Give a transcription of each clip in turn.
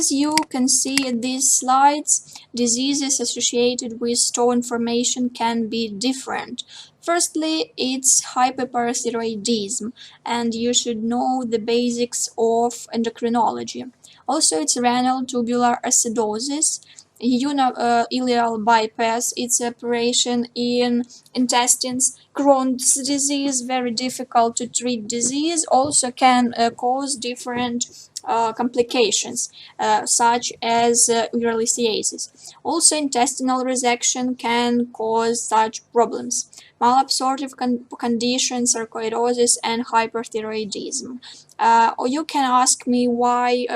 As you can see in these slides, diseases associated with stone formation can be different. Firstly, it's hyperparathyroidism, and you should know the basics of endocrinology. Also, it's renal tubular acidosis, ileal bypass, it's operation in intestines. Crohn's disease, very difficult to treat disease, also can cause different complications, such as urolithiasis. Also, intestinal resection can cause such problems. Malabsorptive conditions, sarcoidosis, and hyperthyroidism. Or you can ask me why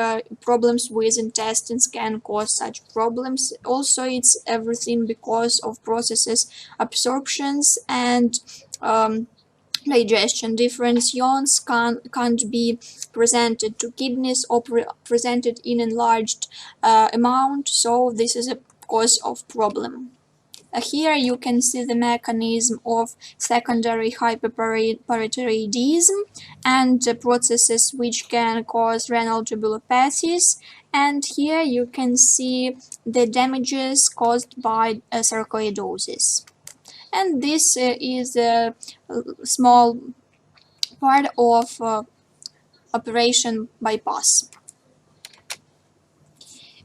problems with intestines can cause such problems. Also, it's everything because of processes, absorptions, and digestion. Different ions can't be presented to kidneys or presented in enlarged amount, so this is a cause of problem. Here you can see the mechanism of secondary hyperparathyroidism and processes which can cause renal tubulopathies. And here you can see the damages caused by sarcoidosis. And this is a small part of operation bypass.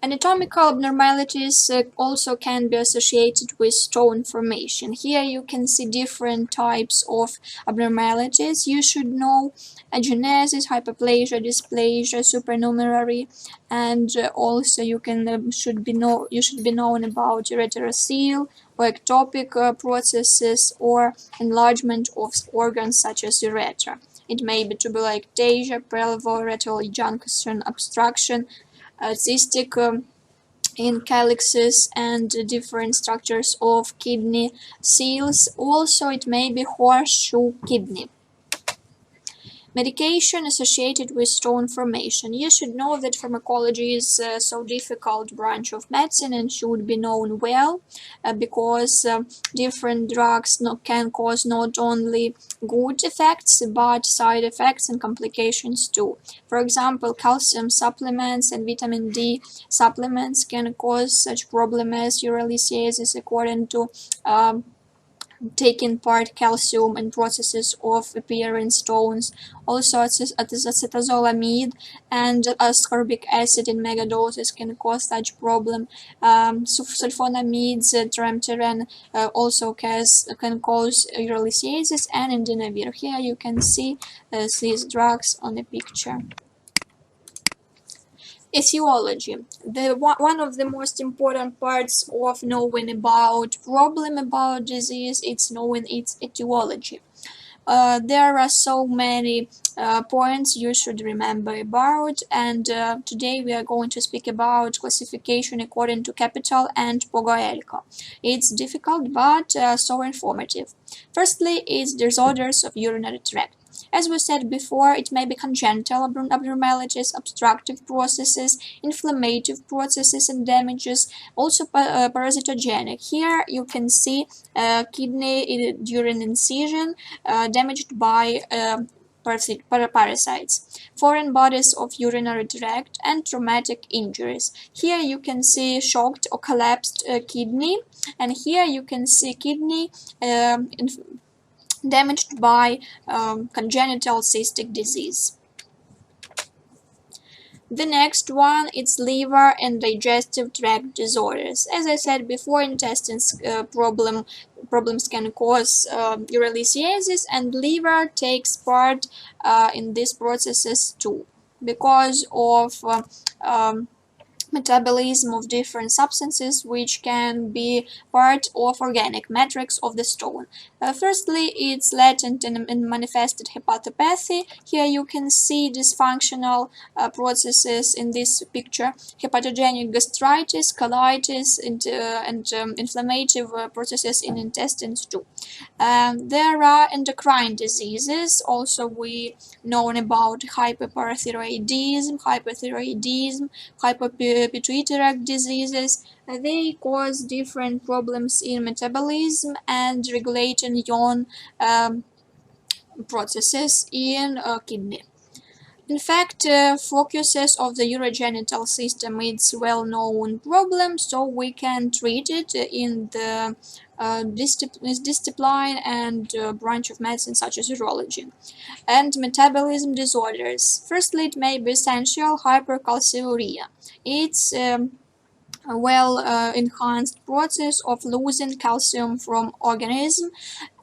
Anatomical abnormalities also can be associated with stone formation. Here you can see different types of abnormalities. You should know agenesis, hyperplasia, dysplasia, supernumerary, and also you should be known about ureterocele or ectopic processes or enlargement of organs such as urethra. It may be tubular ectasia, pelvo-rectal junction obstruction, cystic in calyxes, and different structures of kidney seals. Also, it may be horseshoe kidney. Medication associated with stone formation. You should know that pharmacology is so difficult branch of medicine and should be known well because different drugs can cause not only good effects but side effects and complications too. For example, calcium supplements and vitamin D supplements can cause such problem as urolithiasis according to taking part calcium in processes of appearing stones. Also, acetazolamide and ascorbic acid in megadoses can cause such problem. Sulfonamides, trimethoprim also can cause urolithiasis and indinavir. Here you can see these drugs on the picture. Etiology. One of the most important parts of knowing about problem about disease is knowing its etiology. There are so many points you should remember about, and today we are going to speak about classification according to capital and Pogoelko. It's difficult but so informative. Firstly is disorders of urinary tract. As we said before, it may be congenital abnormalities, obstructive processes, inflammative processes and damages, also parasitogenic. Here you can see kidney during incision damaged by parasites, foreign bodies of urinary tract, and traumatic injuries. Here you can see shocked or collapsed kidney, and here you can see kidney damaged by congenital cystic disease. The next one is liver and digestive tract disorders. As I said before, intestines problems can cause urolithiasis, and liver takes part in these processes too, because of metabolism of different substances which can be part of organic matrix of the stone. Firstly, it's latent and manifested hepatopathy. Here you can see dysfunctional processes in this picture: hepatogenic gastritis, colitis, and inflammative processes in intestines too. There are endocrine diseases. Also, we know about hyperparathyroidism, hypopituitary diseases. They cause different problems in metabolism and regulating ion processes in kidney. In fact, focuses of the urogenital system, it's well-known problem, so we can treat it in the discipline and branch of medicine such as urology. And metabolism disorders. Firstly, it may be essential hypercalciuria. It's a well enhanced process of losing calcium from organism.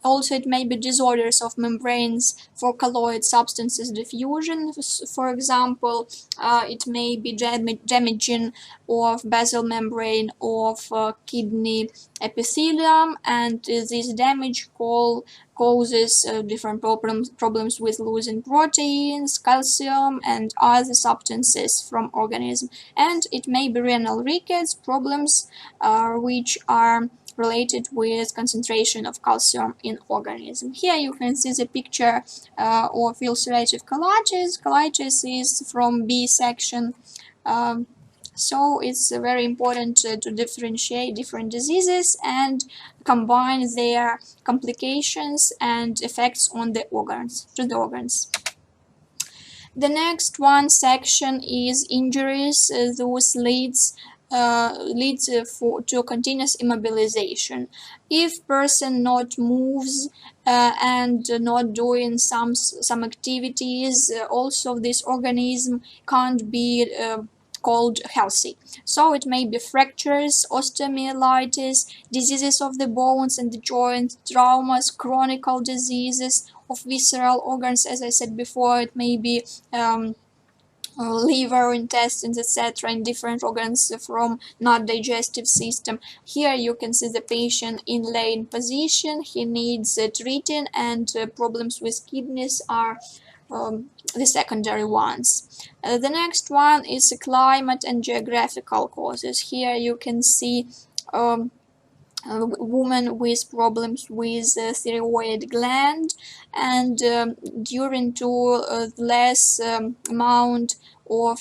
Also, it may be disorders of membranes for colloid substances diffusion. For example, it may be damaging of basal membrane of kidney epithelium, and this damage causes different problems with losing proteins, calcium, and other substances from organism. And it may be renal rickets problems, which are related with concentration of calcium in organism. Here you can see the picture of ulcerative colitis. Colitis is from B section. So it's very important to differentiate different diseases and combine their complications and effects on the organs, to the organs. The next one section is injuries. Those leads to continuous immobilization. If person not moves and not doing some activities, also this organism can't be called healthy. So it may be fractures, osteomyelitis, diseases of the bones and the joints, traumas, chronic diseases of visceral organs. As I said before, it may be liver, intestines, etc. in different organs from not digestive system. Here you can see the patient in laying position. He needs treating, and problems with kidneys are the secondary ones. The next one is climate and geographical causes. Here you can see woman with problems with thyroid gland, and during to less amount of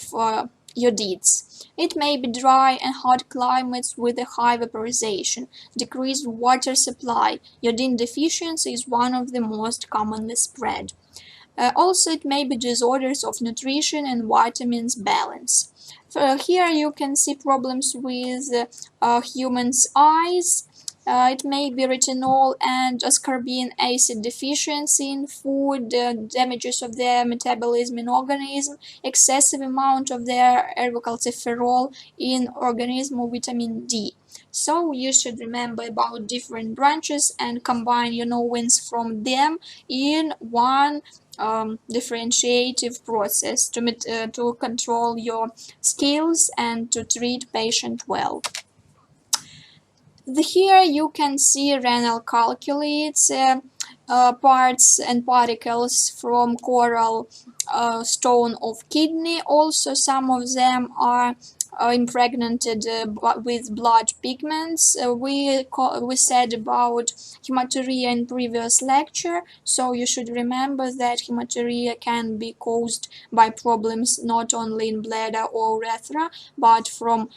iodides. It may be dry and hot climates with a high vaporization, decreased water supply. Iodine deficiency is one of the most commonly spread. Also, it may be disorders of nutrition and vitamins balance. Here you can see problems with humans' eyes. It may be retinol and ascorbinic acid deficiency in food, damages of their metabolism in organism, excessive amount of their ergocalciferol in organism, or vitamin D. So you should remember about different branches and combine your knowledge from them in one differentiative process to control your skills and to treat patient well. Here you can see renal calculates, parts and particles from coral stone of kidney. Also, some of them are impregnated with blood pigments. We said about hematuria in previous lecture, so you should remember that hematuria can be caused by problems not only in bladder or urethra, but from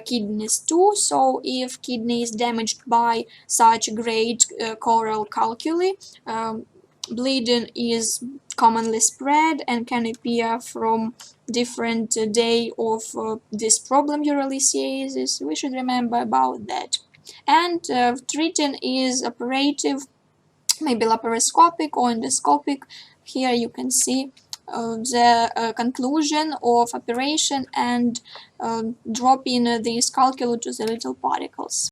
kidneys too. So if kidney is damaged by such great coral calculi, bleeding is commonly spread and can appear from different day of this problem, urolithiasis. We should remember about that. And treating is operative, maybe laparoscopic or endoscopic. Here you can see the conclusion of operation and dropping these calculi to the little particles.